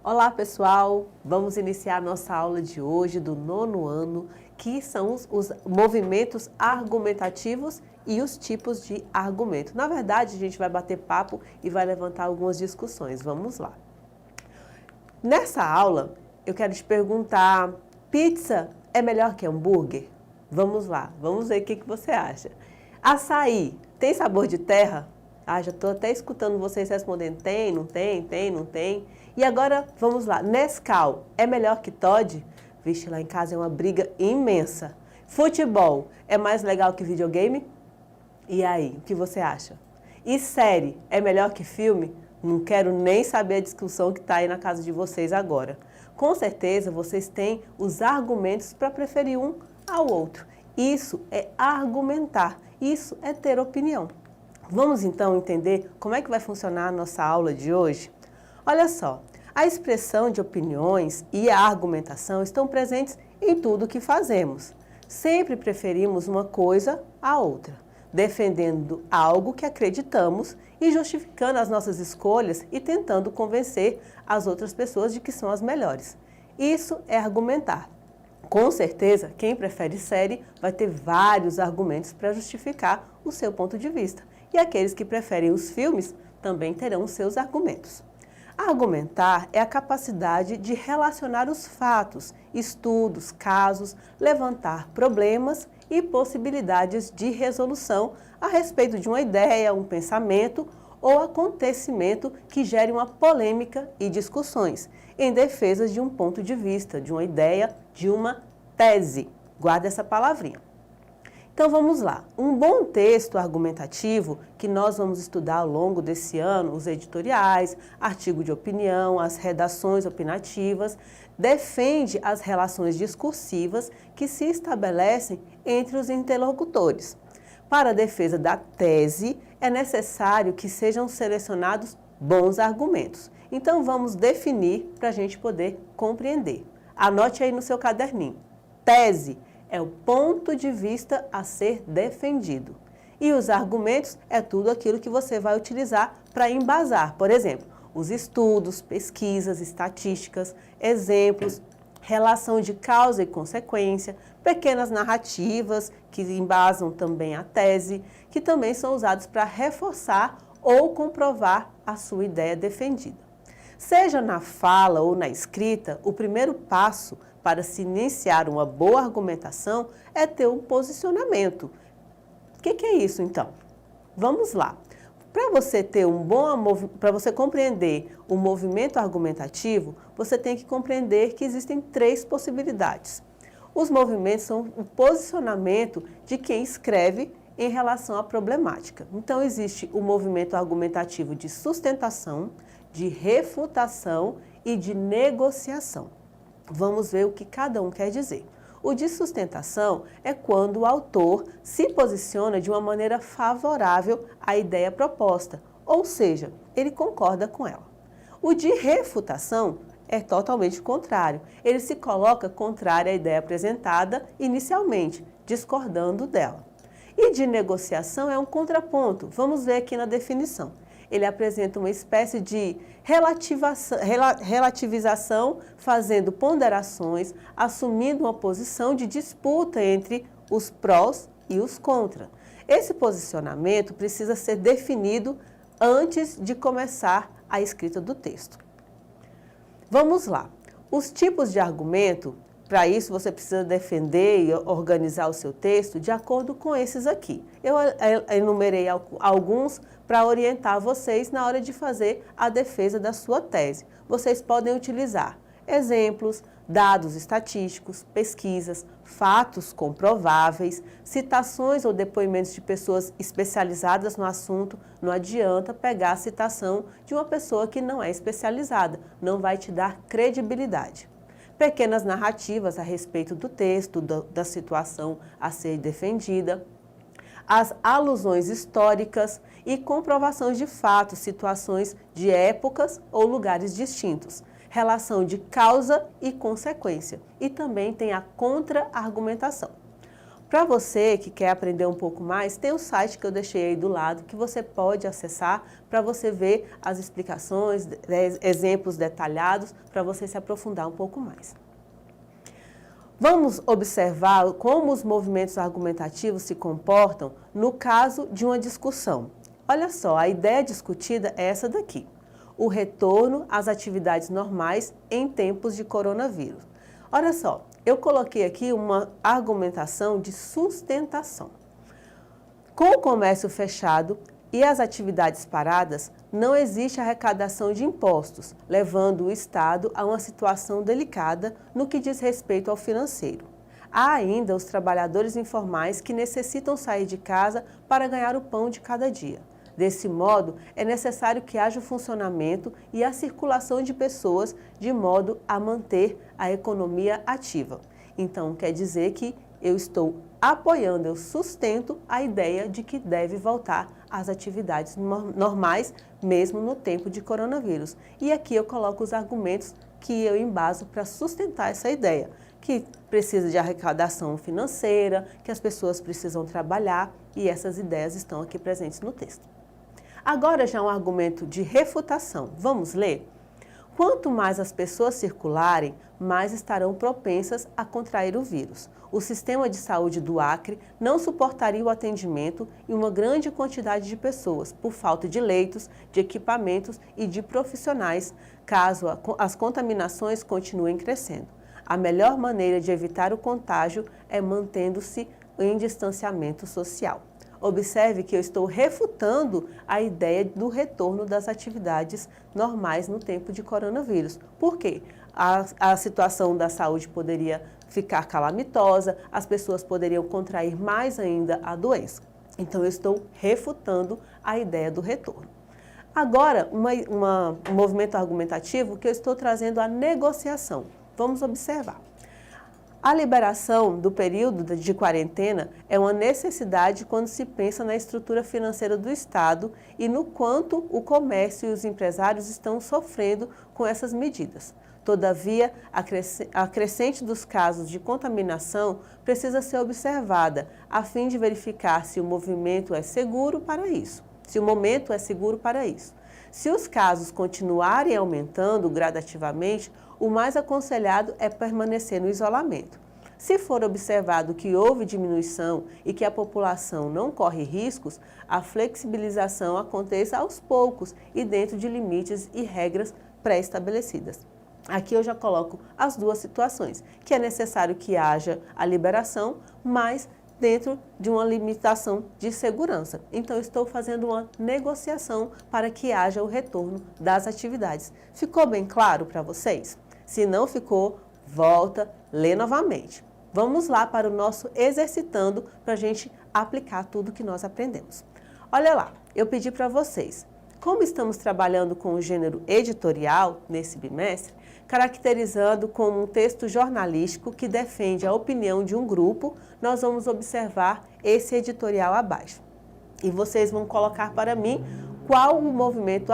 Olá pessoal, vamos iniciar nossa aula de hoje do nono ano, que são os movimentos argumentativos e os tipos de argumento. Na verdade, a gente vai bater papo e vai levantar algumas discussões. Vamos lá. Nessa aula, eu quero te perguntar, pizza é melhor que hambúrguer? Vamos lá, vamos ver o que você acha. Açaí tem sabor de terra? Já estou até escutando vocês respondendo, tem, não tem, tem, não tem. E agora, vamos lá, Nescau é melhor que Toddy? Vixe, lá em casa é uma briga imensa. Futebol é mais legal que videogame? E aí, o que você acha? E série é melhor que filme? Não quero nem saber a discussão que está aí na casa de vocês agora. Com certeza, vocês têm os argumentos para preferir um ao outro. Isso é argumentar, isso é ter opinião. Vamos então entender como é que vai funcionar a nossa aula de hoje? Olha só, a expressão de opiniões e a argumentação estão presentes em tudo o que fazemos. Sempre preferimos uma coisa à outra, defendendo algo que acreditamos e justificando as nossas escolhas e tentando convencer as outras pessoas de que são as melhores. Isso é argumentar. Com certeza, quem prefere série vai ter vários argumentos para justificar o seu ponto de vista. E aqueles que preferem os filmes também terão os seus argumentos. Argumentar é a capacidade de relacionar os fatos, estudos, casos, levantar problemas e possibilidades de resolução a respeito de uma ideia, um pensamento ou acontecimento que gere uma polêmica e discussões, em defesa de um ponto de vista, de uma ideia, de uma tese. Guarda essa palavrinha. Então vamos lá, um bom texto argumentativo que nós vamos estudar ao longo desse ano, os editoriais, artigo de opinião, as redações opinativas, defende as relações discursivas que se estabelecem entre os interlocutores. Para a defesa da tese, é necessário que sejam selecionados bons argumentos. Então vamos definir para a gente poder compreender. Anote aí no seu caderninho. Tese é o ponto de vista a ser defendido. E os argumentos é tudo aquilo que você vai utilizar para embasar. Por exemplo, os estudos, pesquisas, estatísticas, exemplos, relação de causa e consequência, pequenas narrativas que embasam também a tese, que também são usados para reforçar ou comprovar a sua ideia defendida. Seja na fala ou na escrita, o primeiro passo para se iniciar uma boa argumentação é ter um posicionamento. O que é isso, então? Vamos lá. Para você ter para você compreender o movimento argumentativo, você tem que compreender que existem três possibilidades. Os movimentos são o posicionamento de quem escreve em relação à problemática. Então, existe o movimento argumentativo de sustentação, de refutação e de negociação. Vamos ver o que cada um quer dizer. O de sustentação é quando o autor se posiciona de uma maneira favorável à ideia proposta, ou seja, ele concorda com ela. O de refutação é totalmente contrário. Ele se coloca contrário à ideia apresentada inicialmente, discordando dela. E de negociação é um contraponto. Vamos ver aqui na definição. Ele apresenta uma espécie de relativização, fazendo ponderações, assumindo uma posição de disputa entre os prós e os contra. Esse posicionamento precisa ser definido antes de começar a escrita do texto. Vamos lá. Os tipos de argumento, para isso você precisa defender e organizar o seu texto de acordo com esses aqui. Eu enumerei alguns para orientar vocês na hora de fazer a defesa da sua tese. Vocês podem utilizar exemplos, dados estatísticos, pesquisas, fatos comprováveis, citações ou depoimentos de pessoas especializadas no assunto. Não adianta pegar a citação de uma pessoa que não é especializada, não vai te dar credibilidade. Pequenas narrativas a respeito do texto, da situação a ser defendida, as alusões históricas e comprovações de fatos, situações de épocas ou lugares distintos, relação de causa e consequência. E também tem a contra-argumentação. Para você que quer aprender um pouco mais, tem o site que eu deixei aí do lado que você pode acessar para você ver as explicações, exemplos detalhados, para você se aprofundar um pouco mais. Vamos observar como os movimentos argumentativos se comportam no caso de uma discussão. Olha só, a ideia discutida é essa daqui: o retorno às atividades normais em tempos de coronavírus. Olha só, eu coloquei aqui uma argumentação de sustentação. Com o comércio fechado e as atividades paradas, não existe arrecadação de impostos, levando o Estado a uma situação delicada no que diz respeito ao financeiro. Há ainda os trabalhadores informais que necessitam sair de casa para ganhar o pão de cada dia. Desse modo, é necessário que haja o funcionamento e a circulação de pessoas de modo a manter a economia ativa. Então, quer dizer que eu estou apoiando, eu sustento a ideia de que deve voltar às atividades normais, mesmo no tempo de coronavírus. E aqui eu coloco os argumentos que eu embaso para sustentar essa ideia, que precisa de arrecadação financeira, que as pessoas precisam trabalhar, e essas ideias estão aqui presentes no texto. Agora já um argumento de refutação. Vamos ler? Quanto mais as pessoas circularem, mais estarão propensas a contrair o vírus. O sistema de saúde do Acre não suportaria o atendimento em uma grande quantidade de pessoas, por falta de leitos, de equipamentos e de profissionais, caso as contaminações continuem crescendo. A melhor maneira de evitar o contágio é mantendo-se em distanciamento social. Observe que eu estou refutando a ideia do retorno das atividades normais no tempo de coronavírus. Por quê? A situação da saúde poderia ficar calamitosa, as pessoas poderiam contrair mais ainda a doença. Então, eu estou refutando a ideia do retorno. Agora, um movimento argumentativo que eu estou trazendo a negociação. Vamos observar. A liberação do período de quarentena é uma necessidade quando se pensa na estrutura financeira do Estado e no quanto o comércio e os empresários estão sofrendo com essas medidas. Todavia, a crescente dos casos de contaminação precisa ser observada, a fim de verificar se o movimento é seguro para isso, se o momento é seguro para isso. Se os casos continuarem aumentando gradativamente, o mais aconselhado é permanecer no isolamento. Se for observado que houve diminuição e que a população não corre riscos, a flexibilização aconteça aos poucos e dentro de limites e regras pré-estabelecidas. Aqui eu já coloco as duas situações, que é necessário que haja a liberação, mas dentro de uma limitação de segurança. Então, eu estou fazendo uma negociação para que haja o retorno das atividades. Ficou bem claro para vocês? Se não ficou, volta, lê novamente. Vamos lá para o nosso exercitando para a gente aplicar tudo que nós aprendemos. Olha lá, eu pedi para vocês, como estamos trabalhando com o gênero editorial nesse bimestre, caracterizando como um texto jornalístico que defende a opinião de um grupo, nós vamos observar esse editorial abaixo. E vocês vão colocar para mim qual o movimento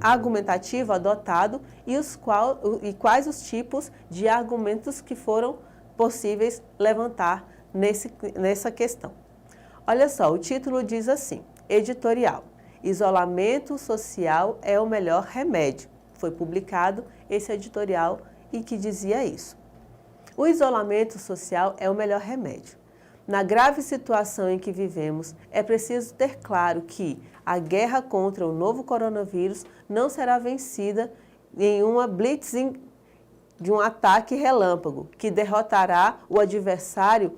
argumentativo adotado e quais os tipos de argumentos que foram possíveis levantar nessa questão. Olha só, o título diz assim, editorial, isolamento social é o melhor remédio. Foi publicado esse editorial e que dizia isso. O isolamento social é o melhor remédio. Na grave situação em que vivemos, é preciso ter claro que a guerra contra o novo coronavírus não será vencida em uma blitzing de um ataque relâmpago, que derrotará o adversário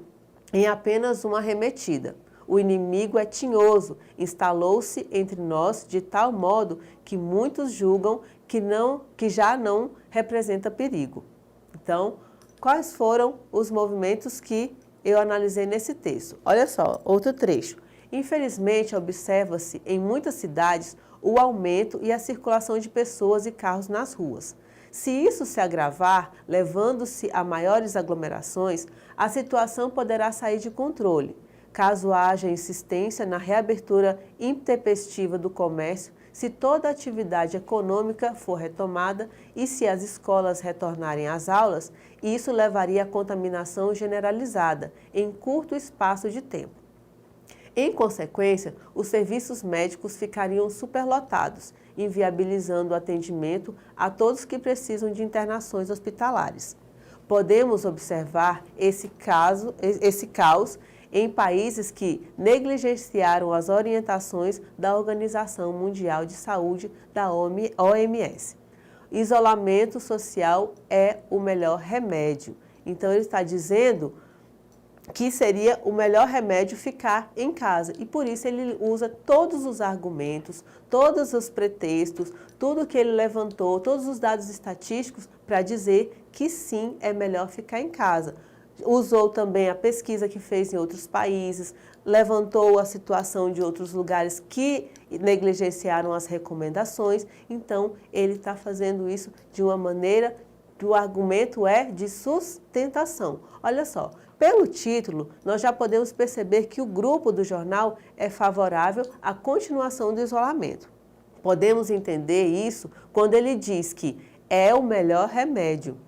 em apenas uma arremetida. O inimigo é tinhoso, instalou-se entre nós de tal modo que muitos julgam que já não representa perigo. Então, quais foram os movimentos que eu analisei nesse texto? Olha só, outro trecho. Infelizmente, observa-se em muitas cidades o aumento e a circulação de pessoas e carros nas ruas. Se isso se agravar, levando-se a maiores aglomerações, a situação poderá sair de controle. Caso haja insistência na reabertura intempestiva do comércio, se toda a atividade econômica for retomada e se as escolas retornarem às aulas, isso levaria à contaminação generalizada em curto espaço de tempo. Em consequência, os serviços médicos ficariam superlotados, inviabilizando o atendimento a todos que precisam de internações hospitalares. Podemos observar esse caos em países que negligenciaram as orientações da Organização Mundial de Saúde, da OMS. Isolamento social é o melhor remédio. Então, ele está dizendo que seria o melhor remédio ficar em casa. E por isso ele usa todos os argumentos, todos os pretextos, tudo que ele levantou, todos os dados estatísticos para dizer que sim, é melhor ficar em casa. Usou também a pesquisa que fez em outros países, levantou a situação de outros lugares que negligenciaram as recomendações. Então, ele está fazendo isso de uma maneira que o argumento é de sustentação. Olha só, pelo título, nós já podemos perceber que o grupo do jornal é favorável à continuação do isolamento. Podemos entender isso quando ele diz que é o melhor remédio.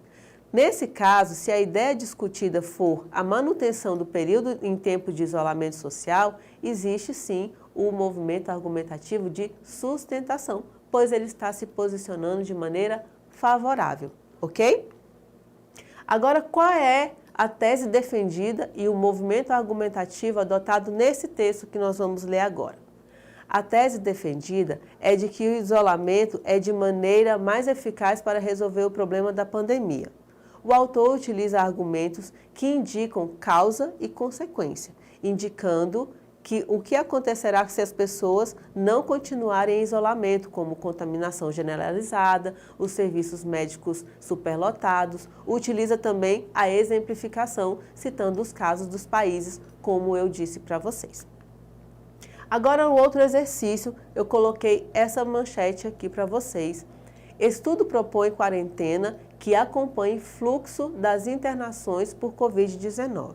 Nesse caso, se a ideia discutida for a manutenção do período em tempo de isolamento social, existe sim o movimento argumentativo de sustentação, pois ele está se posicionando de maneira favorável, ok? Agora, qual é a tese defendida e o movimento argumentativo adotado nesse texto que nós vamos ler agora? A tese defendida é de que o isolamento é de maneira mais eficaz para resolver o problema da pandemia. O autor utiliza argumentos que indicam causa e consequência, indicando que o que acontecerá se as pessoas não continuarem em isolamento, como contaminação generalizada, os serviços médicos superlotados. Utiliza também a exemplificação, citando os casos dos países, como eu disse para vocês. Agora, no outro exercício, eu coloquei essa manchete aqui para vocês. Estudo propõe quarentena que acompanhe fluxo das internações por Covid-19.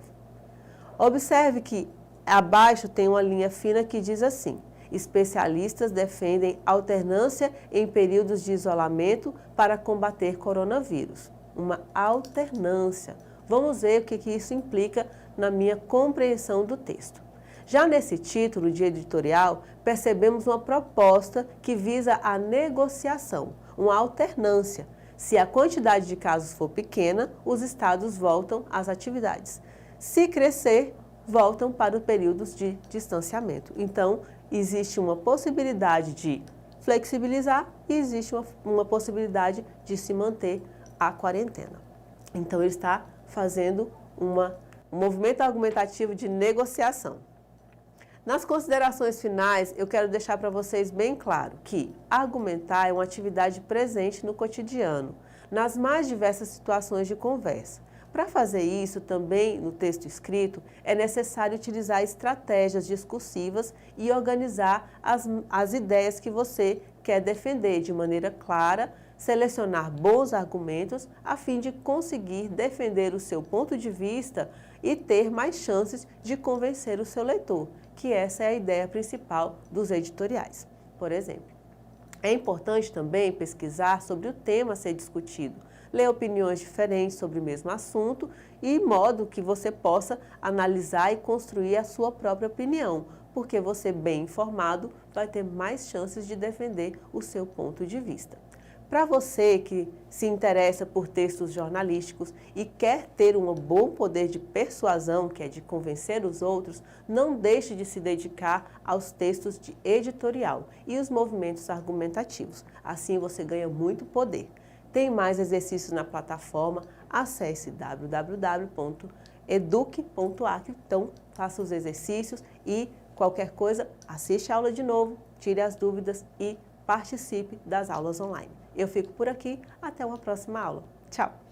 Observe que abaixo tem uma linha fina que diz assim: especialistas defendem alternância em períodos de isolamento para combater coronavírus. Uma alternância. Vamos ver o que isso implica na minha compreensão do texto. Já nesse título de editorial, percebemos uma proposta que visa a negociação, uma alternância. Se a quantidade de casos for pequena, os estados voltam às atividades. Se crescer, voltam para os períodos de distanciamento. Então, existe uma possibilidade de flexibilizar e existe uma possibilidade de se manter a quarentena. Então, ele está fazendo um movimento argumentativo de negociação. Nas considerações finais, eu quero deixar para vocês bem claro que argumentar é uma atividade presente no cotidiano, nas mais diversas situações de conversa. Para fazer isso, também no texto escrito, é necessário utilizar estratégias discursivas e organizar as ideias que você quer defender de maneira clara, selecionar bons argumentos a fim de conseguir defender o seu ponto de vista e ter mais chances de convencer o seu leitor, que essa é a ideia principal dos editoriais. Por exemplo, é importante também pesquisar sobre o tema a ser discutido, ler opiniões diferentes sobre o mesmo assunto e modo que você possa analisar e construir a sua própria opinião, porque você, bem informado, vai ter mais chances de defender o seu ponto de vista. Para você que se interessa por textos jornalísticos e quer ter um bom poder de persuasão, que é de convencer os outros, não deixe de se dedicar aos textos de editorial e os movimentos argumentativos. Assim você ganha muito poder. Tem mais exercícios na plataforma, acesse www.eduque.ac. Então, faça os exercícios e qualquer coisa, assiste a aula de novo, tire as dúvidas e participe das aulas online. Eu fico por aqui, até uma próxima aula. Tchau!